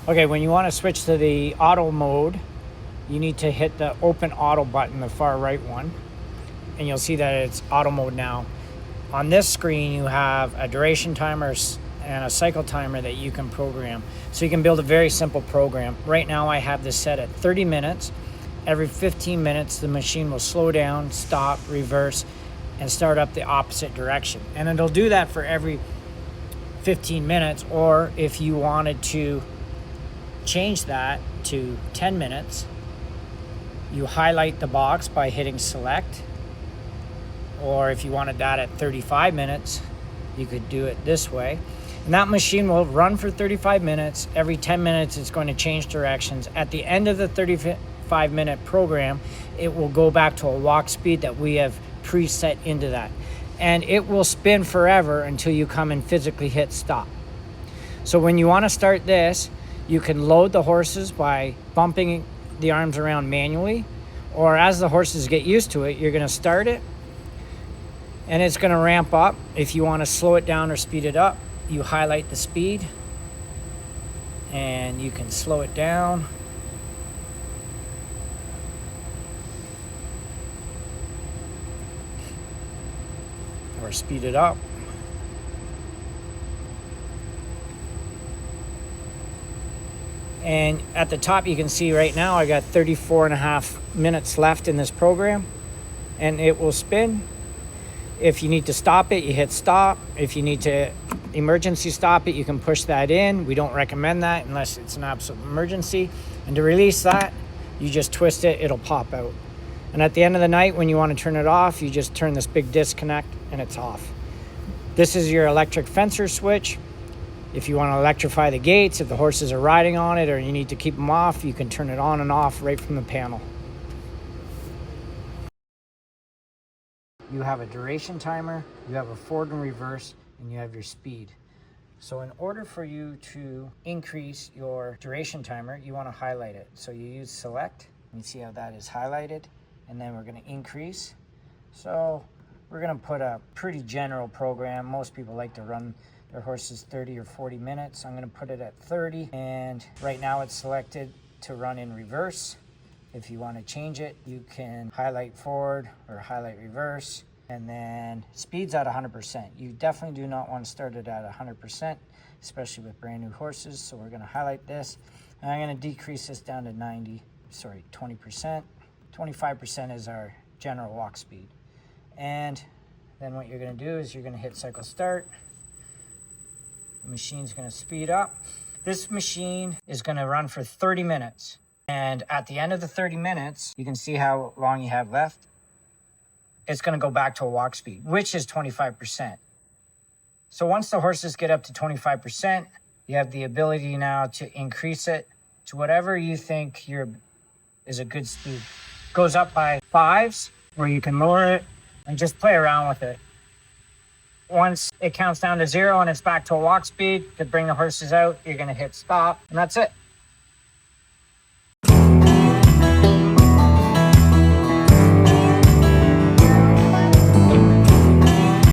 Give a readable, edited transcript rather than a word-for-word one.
Okay, when you want to switch to the auto mode, you need to hit the open auto button, the far right one, and you'll see that it's auto mode now. On this screen, you have a duration timer and a cycle timer that you can program. So you can build a very simple program. Right now I have this set at 30 minutes. Every 15 minutes, the machine will slow down, stop, reverse, and start up the opposite direction. And it'll do that for every 15 minutes, or if you wanted to change that to 10 minutes, you highlight the box by hitting select. Or if you wanted that at 35 minutes, you could do it this way. And that machine will run for 35 minutes. Every 10 minutes, it's going to change directions. At the end of the 35-minute program, it will go back to a walk speed that we have preset into that. And it will spin forever until you come and physically hit stop. So when you want to start this, you can load the horses by bumping the arms around manually, or as the horses get used to it, you're going to start it and it's going to ramp up. If you want to slow it down or speed it up, you highlight the speed and you can slow it down. Or speed it up. And at the top, you can see right now I got 34.5 minutes left in this program, and it will spin. If you need to stop it, you hit stop. If you need to emergency stop it, you can push that in. We don't recommend that unless it's an absolute emergency. And to release that, you just twist it, it'll pop out. And at the end of the night, when you want to turn it off, you just turn this big disconnect and it's off. This is your electric fencer switch. If you want to electrify the gates, if the horses are riding on it or you need to keep them off, you can turn it on and off right from the panel. You have a duration timer, you have a forward and reverse, and you have your speed. So in order for you to increase your duration timer, you want to highlight it. So you use select, and you see how that is highlighted, and then we're going to increase. So we're going to put a pretty general program. Most people like to run their horses 30 or 40 minutes. I'm going to put it at 30, and right now it's selected to run in reverse. If you want to change it, you can highlight forward or highlight reverse, and then speed's at 100%. You definitely do not want to start it at 100%, especially with brand new horses. So we're going to highlight this, and I'm going to decrease this down to 20%. 25% is our general walk speed. And then what you're going to do is you're going to hit cycle start. The machine's going to speed up. This machine is going to run for 30 minutes. And at the end of the 30 minutes, you can see how long you have left. It's going to go back to a walk speed, which is 25%. So once the horses get up to 25%, you have the ability now to increase it to whatever you think is a good speed. Goes up by 5s, where you can lower it and just play around with it. Once it counts down to 0 and it's back to a walk speed, to bring the horses out, you're going to hit stop, and that's it.